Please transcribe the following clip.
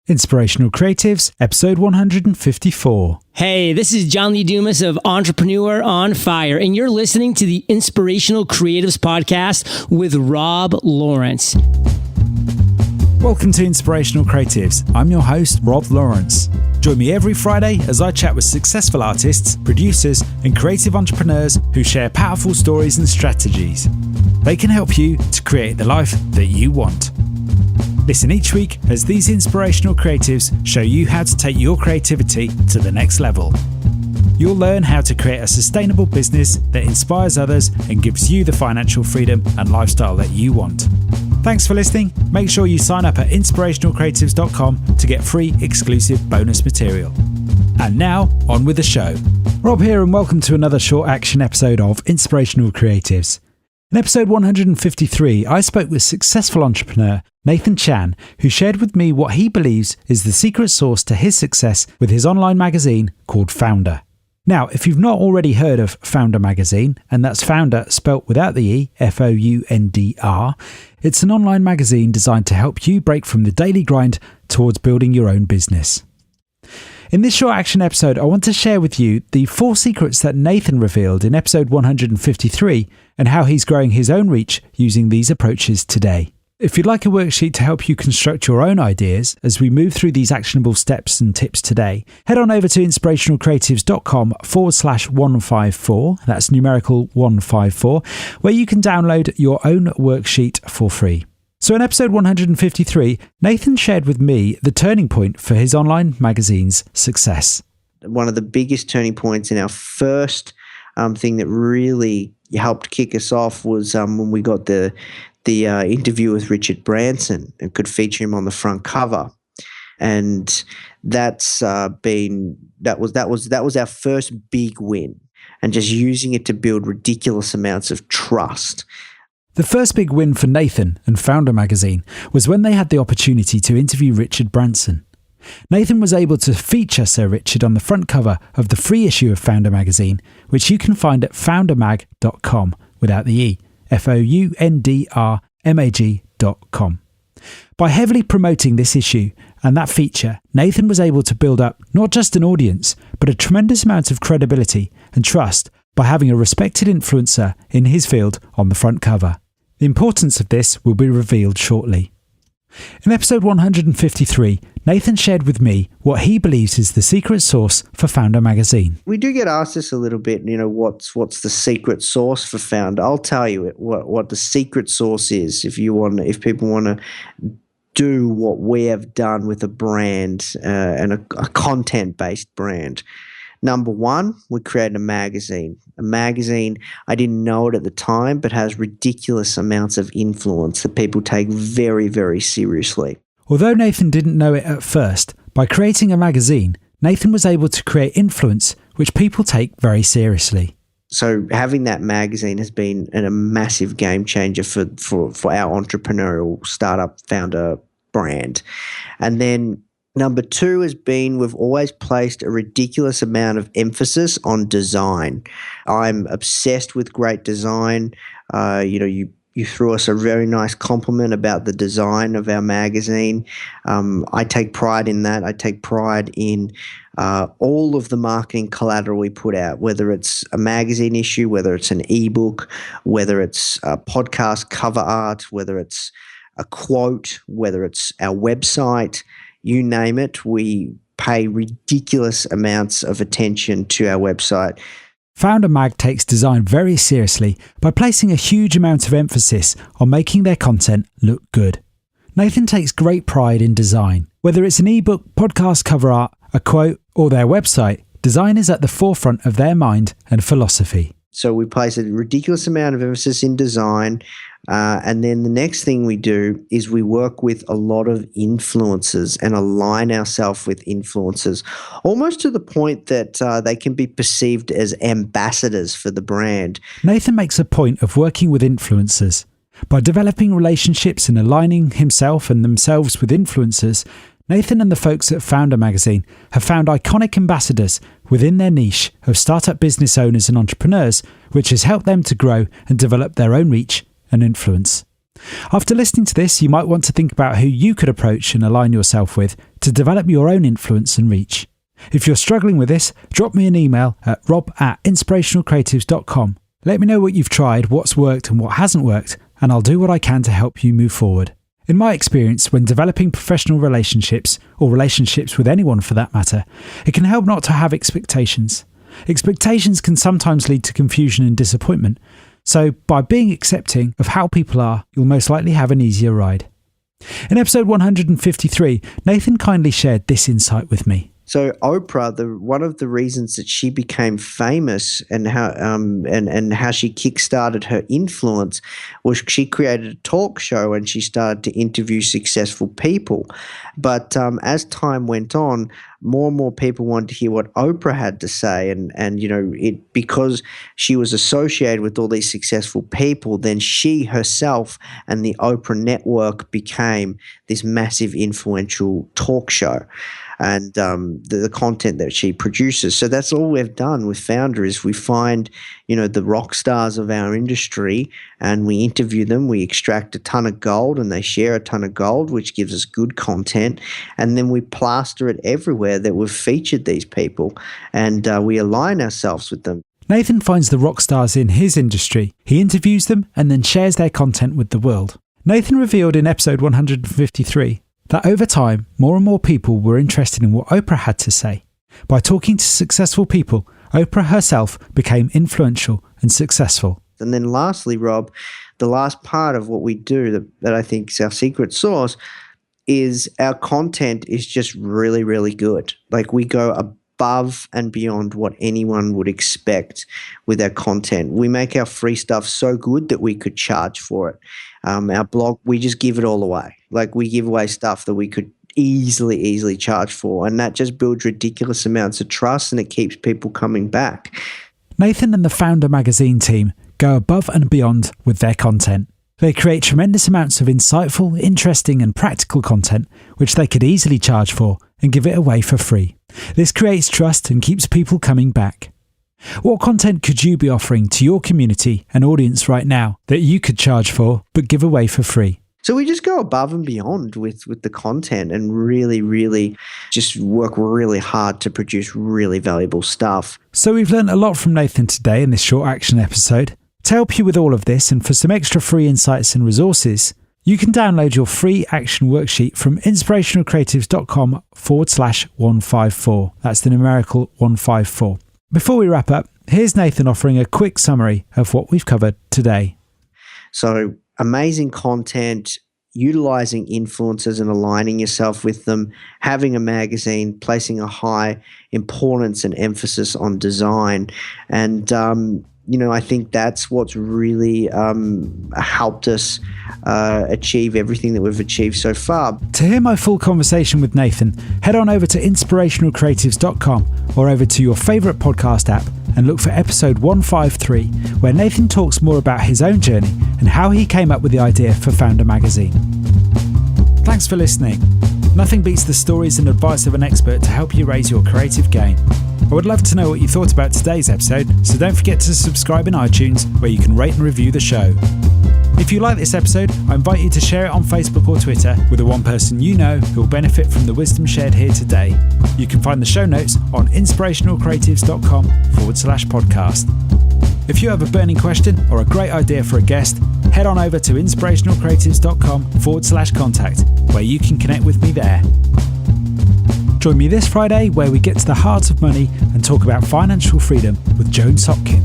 Inspirational Creatives, episode 154. Hey, this is John Lee Dumas of Entrepreneur on Fire, and you're listening to the Inspirational Creatives podcast with Rob Lawrence. Welcome to Inspirational Creatives. I'm your host, Rob Lawrence. Join me every Friday as I chat with successful artists, producers, and creative entrepreneurs who share powerful stories and strategies. They can help you to create the life that you want. Listen each week as these inspirational creatives show you how to take your creativity to the next level. You'll learn how to create a sustainable business that inspires others and gives you the financial freedom and lifestyle that you want. Thanks for listening. Make sure you sign up at inspirationalcreatives.com to get free exclusive bonus material. And now, on with the show. Rob here, and welcome to another short action episode of Inspirational Creatives. In episode 153, I spoke with successful entrepreneur Nathan Chan, who shared with me what he believes is the secret sauce to his success with his online magazine called Foundr. Now, if you've not already heard of Foundr magazine, and that's Foundr spelt without the E, Foundr, it's an online magazine designed to help you break from the daily grind towards building your own business. In this short action episode, I want to share with you the 4 secrets that Nathan revealed in episode 153 and how he's growing his own reach using these approaches today. If you'd like a worksheet to help you construct your own ideas as we move through these actionable steps and tips today, head on over to inspirationalcreatives.com/154, that's numerical 154, where you can download your own worksheet for free. So in episode 153, Nathan shared with me the turning point for his online magazine's success. One of the biggest turning points in our first thing that really helped kick us off was when we got the interview with Richard Branson and could feature him on the front cover, and that was our first big win, and just using it to build ridiculous amounts of trust. The first big win for Nathan and Foundr magazine was when they had the opportunity to interview Richard Branson. Nathan was able to feature Sir Richard on the front cover of the free issue of Foundr magazine, which you can find at foundrmag.com without the E, foundrmag.com. By heavily promoting this issue and that feature, Nathan was able to build up not just an audience, but a tremendous amount of credibility and trust by having a respected influencer in his field on the front cover. The importance of this will be revealed shortly. In episode 153, Nathan shared with me what he believes is the secret sauce for Foundr magazine. We do get asked this a little bit, what's the secret sauce for Foundr? I'll tell you what the secret sauce is if people want to do what we have done with a brand and a content-based brand. Number one, we created a magazine. A magazine, I didn't know it at the time, but has ridiculous amounts of influence that people take very, very seriously. Although Nathan didn't know it at first, by creating a magazine, Nathan was able to create influence which people take very seriously. So having that magazine has been a massive game changer for our entrepreneurial startup Foundr brand. And then number 2 has been we've always placed a ridiculous amount of emphasis on design. I'm obsessed with great design. You threw us a very nice compliment about the design of our magazine. I take pride in that. I take pride in all of the marketing collateral we put out, whether it's a magazine issue, whether it's an ebook, whether it's a podcast cover art, whether it's a quote, whether it's our website. You name it, we pay ridiculous amounts of attention to our website. Foundrmag takes design very seriously by placing a huge amount of emphasis on making their content look good. Nathan takes great pride in design. Whether it's an ebook, podcast cover art, a quote, or their website, design is at the forefront of their mind and philosophy. So we place a ridiculous amount of emphasis in design. And then the next thing we do is we work with a lot of influencers and align ourselves with influencers, almost to the point that they can be perceived as ambassadors for the brand. Nathan makes a point of working with influencers. By developing relationships and aligning himself and themselves with influencers, Nathan and the folks at Foundr magazine have found iconic ambassadors within their niche of startup business owners and entrepreneurs, which has helped them to grow and develop their own reach and influence. After listening to this, you might want to think about who you could approach and align yourself with to develop your own influence and reach. If you're struggling with this, drop me an email at rob@inspirationalcreatives.com. Let me know what you've tried, what's worked and what hasn't worked, and I'll do what I can to help you move forward. In my experience, when developing professional relationships, or relationships with anyone for that matter, it can help not to have expectations. Expectations can sometimes lead to confusion and disappointment, so by being accepting of how people are, you'll most likely have an easier ride. In episode 153, Nathan kindly shared this insight with me. So Oprah, one of the reasons that she became famous and how she kickstarted her influence was she created a talk show and she started to interview successful people. But as time went on, more and more people wanted to hear what Oprah had to say, and because she was associated with all these successful people, then she herself and the Oprah network became this massive influential talk show. And the content that she produces. So that's all we've done with Foundr is we find, the rock stars of our industry and we interview them. We extract a ton of gold and they share a ton of gold, which gives us good content. And then we plaster it everywhere that we've featured these people and we align ourselves with them. Nathan finds the rock stars in his industry. He interviews them and then shares their content with the world. Nathan revealed in episode 153 that over time, more and more people were interested in what Oprah had to say. By talking to successful people, Oprah herself became influential and successful. And then lastly, Rob, the last part of what we do that I think is our secret sauce is our content is just really, really good. Like we go above and beyond what anyone would expect with our content. We make our free stuff so good that we could charge for it. Our blog, we just give it all away. Like we give away stuff that we could easily charge for. And that just builds ridiculous amounts of trust and it keeps people coming back. Nathan and the Foundr magazine team go above and beyond with their content. They create tremendous amounts of insightful, interesting and practical content, which they could easily charge for and give it away for free. This creates trust and keeps people coming back. What content could you be offering to your community and audience right now that you could charge for but give away for free? So we just go above and beyond with the content and really just work really hard to produce really valuable stuff. So we've learned a lot from Nathan today in this short action episode. To help you with all of this and for some extra free insights and resources, you can download your free action worksheet from inspirationalcreatives.com/154. That's the numerical 154. Before we wrap up, here's Nathan offering a quick summary of what we've covered today. So amazing content, utilizing influencers and aligning yourself with them, having a magazine, placing a high importance and emphasis on design. And, I think that's what's really helped us achieve everything that we've achieved so far. To hear my full conversation with Nathan, head on over to inspirationalcreatives.com or over to your favourite podcast app and look for episode 153, where Nathan talks more about his own journey and how he came up with the idea for Foundr magazine. Thanks for listening. Nothing beats the stories and advice of an expert to help you raise your creative game. I would love to know what you thought about today's episode, so don't forget to subscribe in iTunes, where you can rate and review the show. If you like this episode, I invite you to share it on Facebook or Twitter with the one person you know who will benefit from the wisdom shared here today. You can find the show notes on inspirationalcreatives.com/podcast. If you have a burning question or a great idea for a guest, head on over to inspirationalcreatives.com/contact, where you can connect with me there. Join me this Friday where we get to the heart of money and talk about financial freedom with Joan Sopkin.